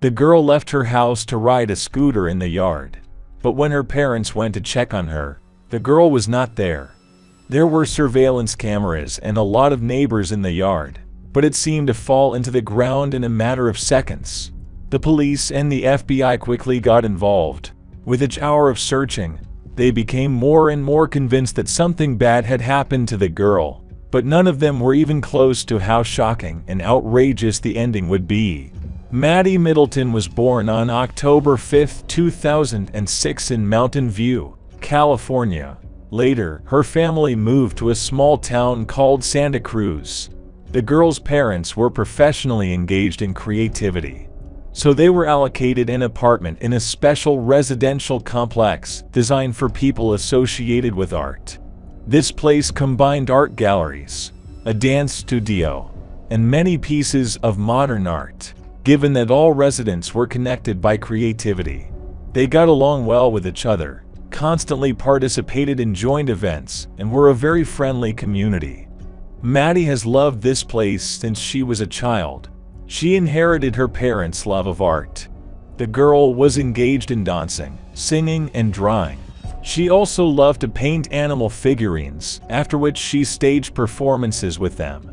The girl left her house to ride a scooter in the yard. But when her parents went to check on her, the girl was not there. There were surveillance cameras and a lot of neighbors in the yard, but it seemed to fall into the ground in a matter of seconds. The police and the FBI quickly got involved. With each hour of searching, they became more and more convinced that something bad had happened to the girl, but none of them were even close to how shocking and outrageous the ending would be. Maddie Middleton was born on October 5, 2006 in Mountain View, California. Later, her family moved to a small town called Santa Cruz. The girl's parents were professionally engaged in creativity, so they were allocated an apartment in a special residential complex designed for people associated with art. This place combined art galleries, a dance studio, and many pieces of modern art. Given that all residents were connected by creativity, they got along well with each other, constantly participated in joint events, and were a very friendly community. Maddie has loved this place since she was a child. She inherited her parents' love of art. The girl was engaged in dancing, singing, and drawing. She also loved to paint animal figurines, after which she staged performances with them.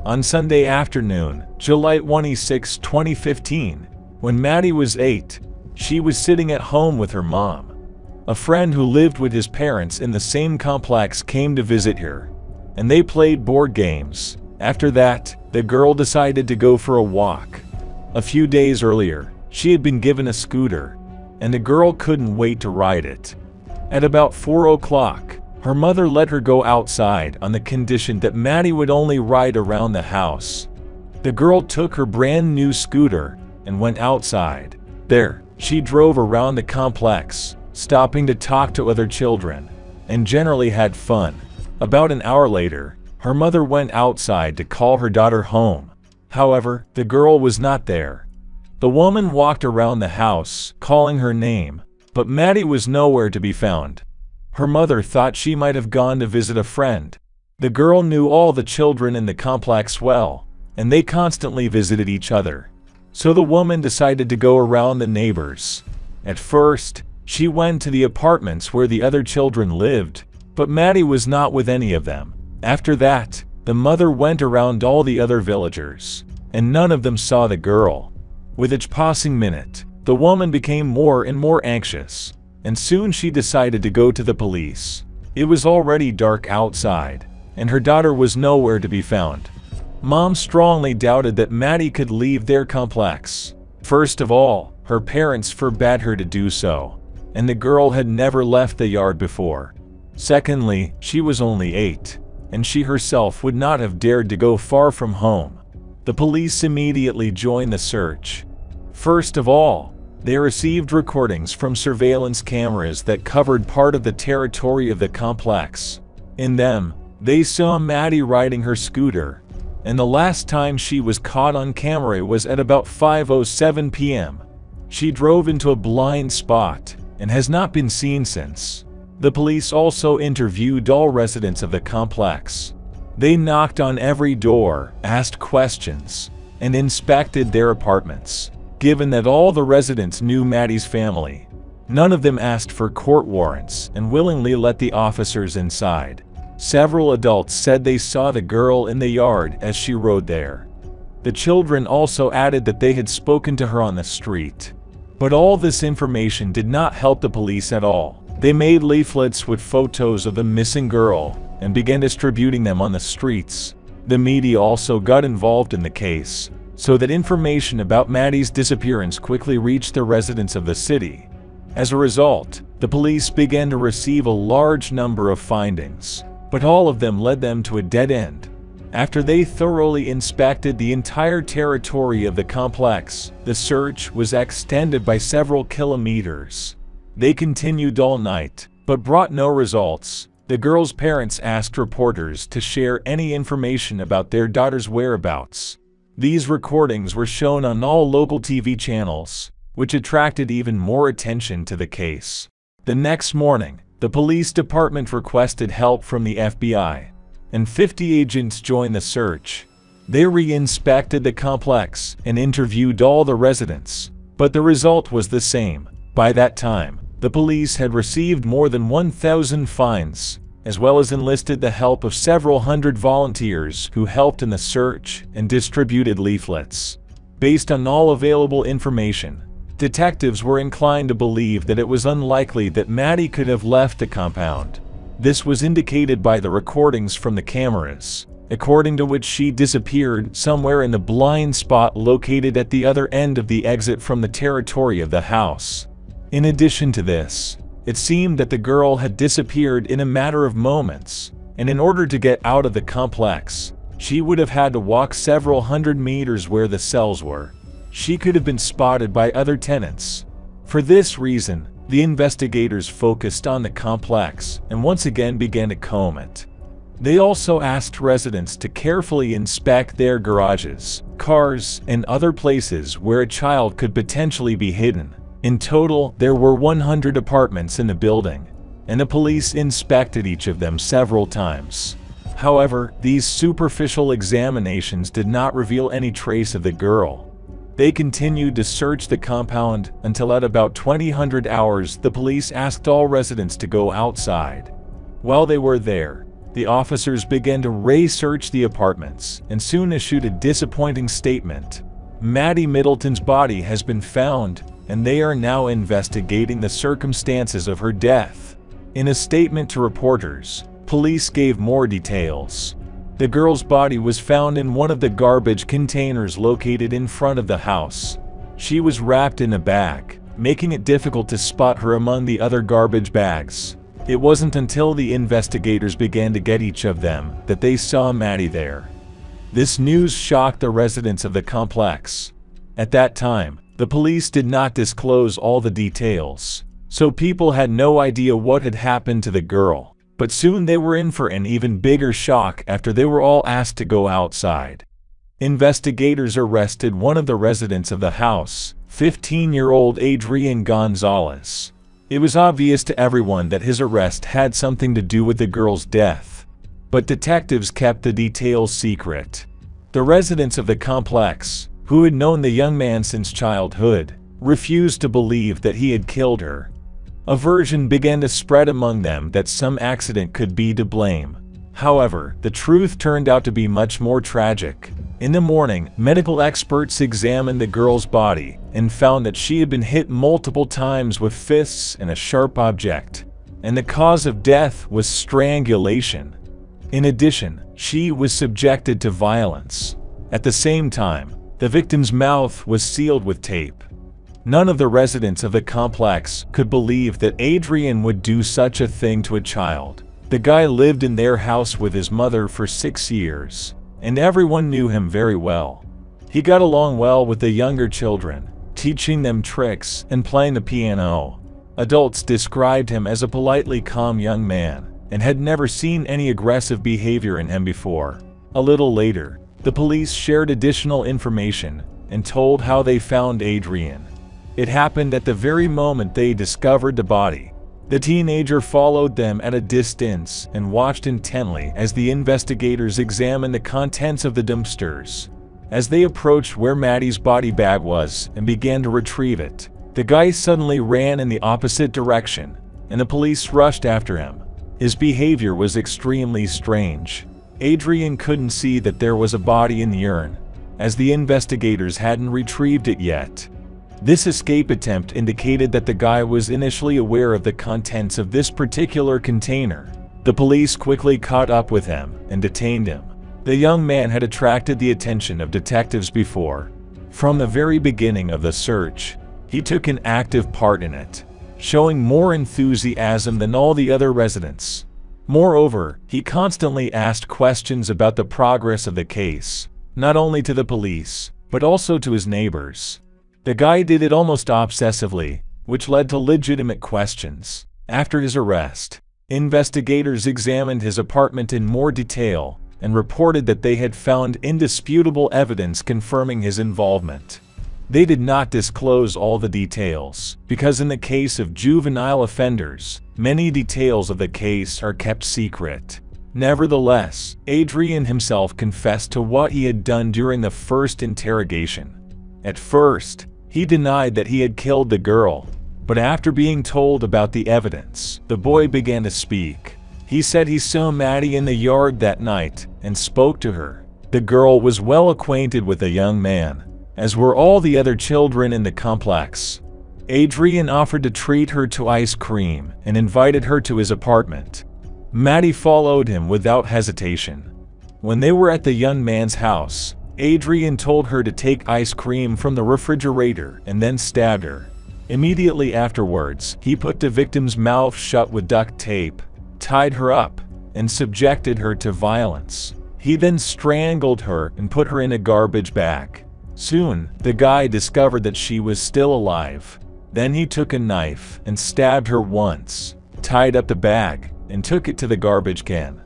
On Sunday afternoon, July 26, 2015, when Maddie was 8, she was sitting at home with her mom. A friend who lived with his parents in the same complex came to visit her, and they played board games. After that, the girl decided to go for a walk. A few days earlier, she had been given a scooter, and the girl couldn't wait to ride it. At about 4 o'clock, her mother let her go outside on the condition that Maddie would only ride around the house. The girl took her brand new scooter and went outside. There, she drove around the complex, stopping to talk to other children, and generally had fun. About an hour later, her mother went outside to call her daughter home. However, the girl was not there. The woman walked around the house, calling her name, but Maddie was nowhere to be found. Her mother thought she might have gone to visit a friend. The girl knew all the children in the complex well, and they constantly visited each other. So the woman decided to go around the neighbors. At first, she went to the apartments where the other children lived, but Maddie was not with any of them. After that, the mother went around all the other villagers, and none of them saw the girl. With each passing minute, the woman became more and more anxious, and soon she decided to go to the police. It was already dark outside, and her daughter was nowhere to be found. Mom strongly doubted that Maddie could leave their complex. First of all, her parents forbade her to do so, and the girl had never left the yard before. Secondly, she was only 8, and she herself would not have dared to go far from home. The police immediately joined the search. First of all, they received recordings from surveillance cameras that covered part of the territory of the complex. In them, they saw Maddie riding her scooter, and the last time she was caught on camera was at about 5:07 p.m. She drove into a blind spot and has not been seen since. The police also interviewed all residents of the complex. They knocked on every door, asked questions, and inspected their apartments. Given that all the residents knew Maddie's family, none of them asked for court warrants and willingly let the officers inside. Several adults said they saw the girl in the yard as she rode there. The children also added that they had spoken to her on the street. But all this information did not help the police at all. They made leaflets with photos of the missing girl and began distributing them on the streets. The media also got involved in the case, so that information about Maddie's disappearance quickly reached the residents of the city. As a result, the police began to receive a large number of findings, but all of them led them to a dead end. After they thoroughly inspected the entire territory of the complex, the search was extended by several kilometers. They continued all night, but brought no results. The girl's parents asked reporters to share any information about their daughter's whereabouts. These recordings were shown on all local TV channels, which attracted even more attention to the case. The next morning, the police department requested help from the FBI, and 50 agents joined the search. They re-inspected the complex and interviewed all the residents. But the result was the same. By that time, the police had received more than 1,000 fines, as well as enlisted the help of several hundred volunteers who helped in the search and distributed leaflets. Based on all available information, detectives were inclined to believe that it was unlikely that Maddie could have left the compound. This was indicated by the recordings from the cameras, according to which she disappeared somewhere in the blind spot located at the other end of the exit from the territory of the house. In addition to this, it seemed that the girl had disappeared in a matter of moments, and in order to get out of the complex, she would have had to walk several hundred meters where the cells were. She could have been spotted by other tenants. For this reason, the investigators focused on the complex and once again began to comb it. They also asked residents to carefully inspect their garages, cars, and other places where a child could potentially be hidden. In total, there were 100 apartments in the building, and the police inspected each of them several times. However, these superficial examinations did not reveal any trace of the girl. They continued to search the compound until at about 2000 hours the police asked all residents to go outside. While they were there, the officers began to re-search the apartments and soon issued a disappointing statement. Maddie Middleton's body has been found, and they are now investigating the circumstances of her death. In a statement to reporters, police gave more details. The girl's body was found in one of the garbage containers located in front of the house. She was wrapped in a bag, making it difficult to spot her among the other garbage bags. It wasn't until the investigators began to get each of them that they saw Maddie there. This news shocked the residents of the complex. At that time, the police did not disclose all the details, so people had no idea what had happened to the girl. But soon they were in for an even bigger shock after they were all asked to go outside. Investigators arrested one of the residents of the house, 15-year-old Adrian Gonzalez. It was obvious to everyone that his arrest had something to do with the girl's death, but detectives kept the details secret. The residents of the complex, who had known the young man since childhood, refused to believe that he had killed her. A version began to spread among them that some accident could be to blame. However, the truth turned out to be much more tragic. In the morning, medical experts examined the girl's body and found that she had been hit multiple times with fists and a sharp object, and the cause of death was strangulation. In addition, she was subjected to violence. At the same time, the victim's mouth was sealed with tape. None of the residents of the complex could believe that Adrian would do such a thing to a child. The guy lived in their house with his mother for 6 years, and everyone knew him very well. He got along well with the younger children, teaching them tricks and playing the piano. Adults described him as a politely calm young man, and had never seen any aggressive behavior in him before. A little later, the police shared additional information and told how they found Adrian. It happened at the very moment they discovered the body. The teenager followed them at a distance and watched intently as the investigators examined the contents of the dumpsters. As they approached where Maddie's body bag was and began to retrieve it, the guy suddenly ran in the opposite direction, and the police rushed after him. His behavior was extremely strange. Adrian couldn't see that there was a body in the urn, as the investigators hadn't retrieved it yet. This escape attempt indicated that the guy was initially aware of the contents of this particular container. The police quickly caught up with him and detained him. The young man had attracted the attention of detectives before. From the very beginning of the search, he took an active part in it, showing more enthusiasm than all the other residents. Moreover, he constantly asked questions about the progress of the case, not only to the police, but also to his neighbors. The guy did it almost obsessively, which led to legitimate questions. After his arrest, investigators examined his apartment in more detail and reported that they had found indisputable evidence confirming his involvement. They did not disclose all the details, because in the case of juvenile offenders, many details of the case are kept secret. Nevertheless, Adrian himself confessed to what he had done during the first interrogation. At first, He denied that he had killed the girl, but after being told about the evidence, the boy began to speak. He said he saw Maddie in the yard that night and spoke to her. The girl was well acquainted with the young man, as were all the other children in the complex. Adrian offered to treat her to ice cream and invited her to his apartment. Maddie followed him without hesitation. When they were at the young man's house, Adrian told her to take ice cream from the refrigerator and then stabbed her. Immediately afterwards, he put the victim's mouth shut with duct tape, tied her up, and subjected her to violence. He then strangled her and put her in a garbage bag. Soon, the guy discovered that she was still alive. Then he took a knife and stabbed her once, tied up the bag, and took it to the garbage can.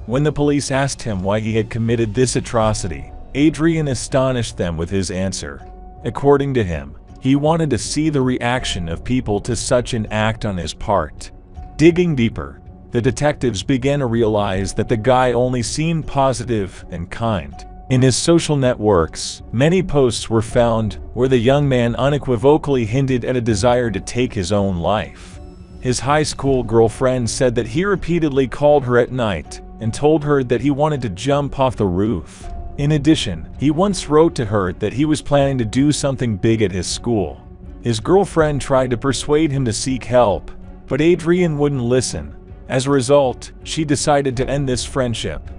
When the police asked him why he had committed this atrocity, Adrian astonished them with his answer. According to him, he wanted to see the reaction of people to such an act on his part. Digging deeper, the detectives began to realize that the guy only seemed positive and kind. In his social networks, many posts were found where the young man unequivocally hinted at a desire to take his own life. His high school girlfriend said that he repeatedly called her at night and told her that he wanted to jump off the roof. In addition, he once wrote to her that he was planning to do something big at his school. His girlfriend tried to persuade him to seek help, but Adrian wouldn't listen. As a result, she decided to end this friendship.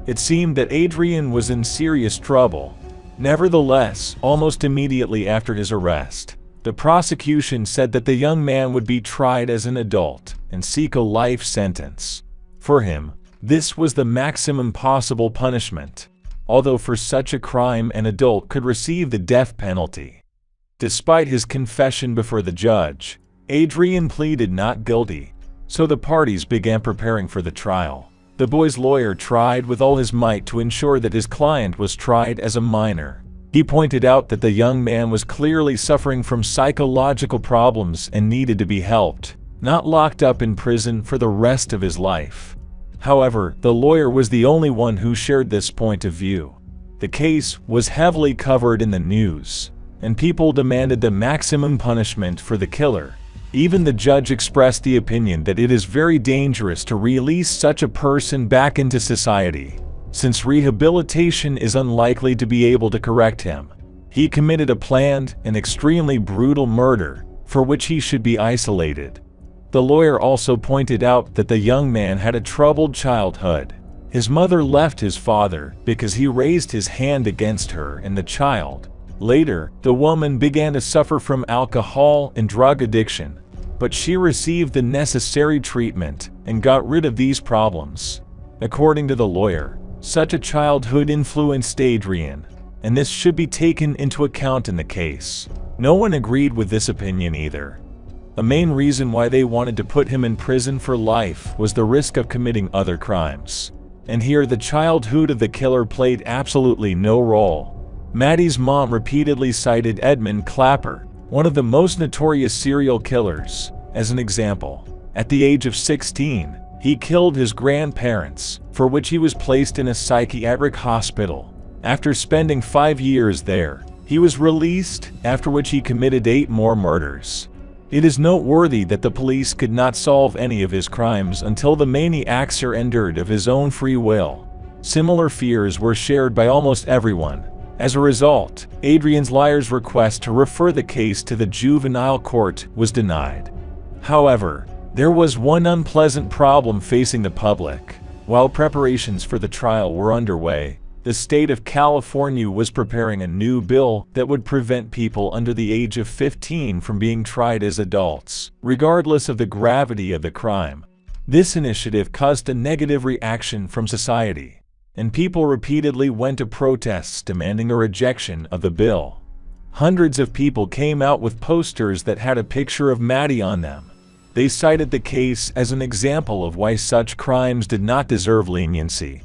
It seemed that Adrian was in serious trouble. Nevertheless, almost immediately after his arrest, the prosecution said that the young man would be tried as an adult and seek a life sentence. For him, this was the maximum possible punishment, although for such a crime an adult could receive the death penalty. Despite his confession before the judge, Adrian pleaded not guilty, so the parties began preparing for the trial. The boy's lawyer tried with all his might to ensure that his client was tried as a minor. He pointed out that the young man was clearly suffering from psychological problems and needed to be helped, not locked up in prison for the rest of his life. However, the lawyer was the only one who shared this point of view. The case was heavily covered in the news, and people demanded the maximum punishment for the killer. Even the judge expressed the opinion that it is very dangerous to release such a person back into society, since rehabilitation is unlikely to be able to correct him. He committed a planned and extremely brutal murder, for which he should be isolated. The lawyer also pointed out that the young man had a troubled childhood. His mother left his father because he raised his hand against her and the child. Later, the woman began to suffer from alcohol and drug addiction, but she received the necessary treatment and got rid of these problems. According to the lawyer, such a childhood influenced Adrian, and this should be taken into account in the case. No one agreed with this opinion either. The main reason why they wanted to put him in prison for life was the risk of committing other crimes. And here the childhood of the killer played absolutely no role. Maddie's mom repeatedly cited Edmund Clapper, one of the most notorious serial killers, as an example. At the age of 16, he killed his grandparents, for which he was placed in a psychiatric hospital. After spending 5 years there, he was released, after which he committed 8 more murders. It is noteworthy that the police could not solve any of his crimes until the maniac surrendered of his own free will. Similar fears were shared by almost everyone. As a result, Adrian's lawyer's request to refer the case to the juvenile court was denied. However, there was one unpleasant problem facing the public. While preparations for the trial were underway, the state of California was preparing a new bill that would prevent people under the age of 15 from being tried as adults, regardless of the gravity of the crime. This initiative caused a negative reaction from society, and people repeatedly went to protests demanding a rejection of the bill. Hundreds of people came out with posters that had a picture of Maddie on them. They cited the case as an example of why such crimes did not deserve leniency.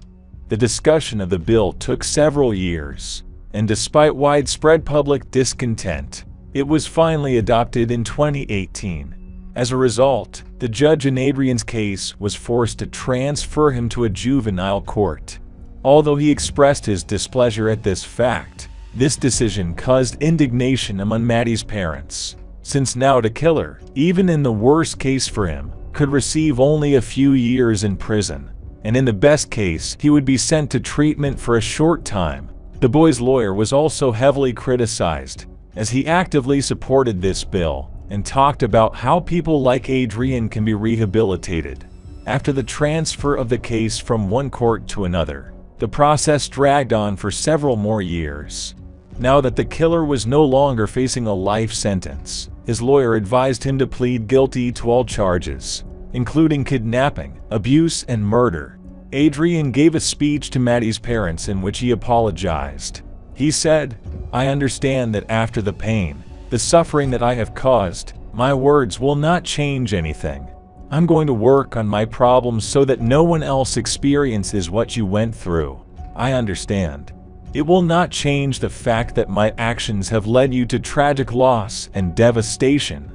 The discussion of the bill took several years, and despite widespread public discontent, it was finally adopted in 2018. As a result, the judge in Adrian's case was forced to transfer him to a juvenile court. Although he expressed his displeasure at this fact, This decision caused indignation among Maddie's parents, since now the killer, even in the worst case for him, could receive only a few years in prison, and in the best case, he would be sent to treatment for a short time. The boy's lawyer was also heavily criticized, as he actively supported this bill and talked about how people like Adrian can be rehabilitated. After the transfer of the case from one court to another, the process dragged on for several more years. Now that the killer was no longer facing a life sentence, his lawyer advised him to plead guilty to all charges, including kidnapping, abuse, and murder. Adrian gave a speech to Maddie's parents in which he apologized. He said, "I understand that after the pain, the suffering that I have caused, my words will not change anything. I'm going to work on my problems so that no one else experiences what you went through. I understand. It will not change the fact that my actions have led you to tragic loss and devastation.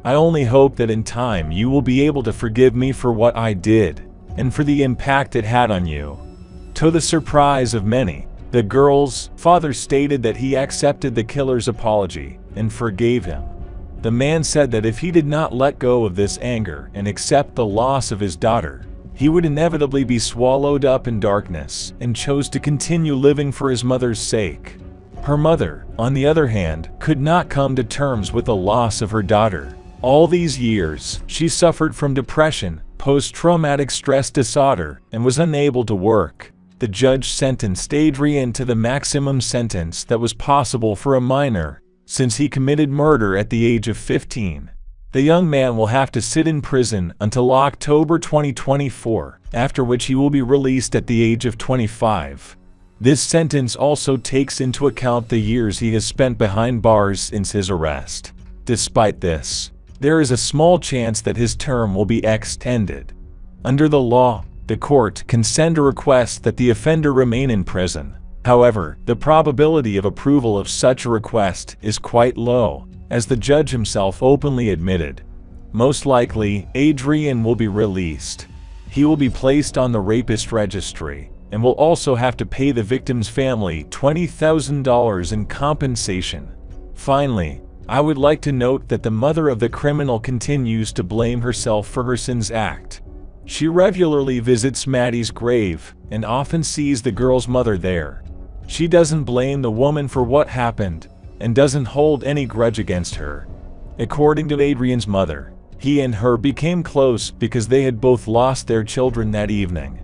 I only hope that in time you will be able to forgive me for what I did and for the impact it had on you." To the surprise of many, the girl's father stated that he accepted the killer's apology and forgave him. The man said that if he did not let go of this anger and accept the loss of his daughter, he would inevitably be swallowed up in darkness and chose to continue living for his mother's sake. Her mother, on the other hand, could not come to terms with the loss of her daughter. All these years, she suffered from depression, post-traumatic stress disorder, and was unable to work. The judge sentenced Adrian to the maximum sentence that was possible for a minor, since he committed murder at the age of 15. The young man will have to sit in prison until October 2024, after which he will be released at the age of 25. This sentence also takes into account the years he has spent behind bars since his arrest. Despite this, there is a small chance that his term will be extended. Under the law, the court can send a request that the offender remain in prison. However, the probability of approval of such a request is quite low, as the judge himself openly admitted. Most likely, Adrian will be released. He will be placed on the rapist registry, and will also have to pay the victim's family $20,000 in compensation. Finally, I would like to note that the mother of the criminal continues to blame herself for her sins act. She regularly visits Maddie's grave and often sees the girl's mother there. She doesn't blame the woman for what happened and doesn't hold any grudge against her. According to Adrian's mother, he and her became close because they had both lost their children that evening.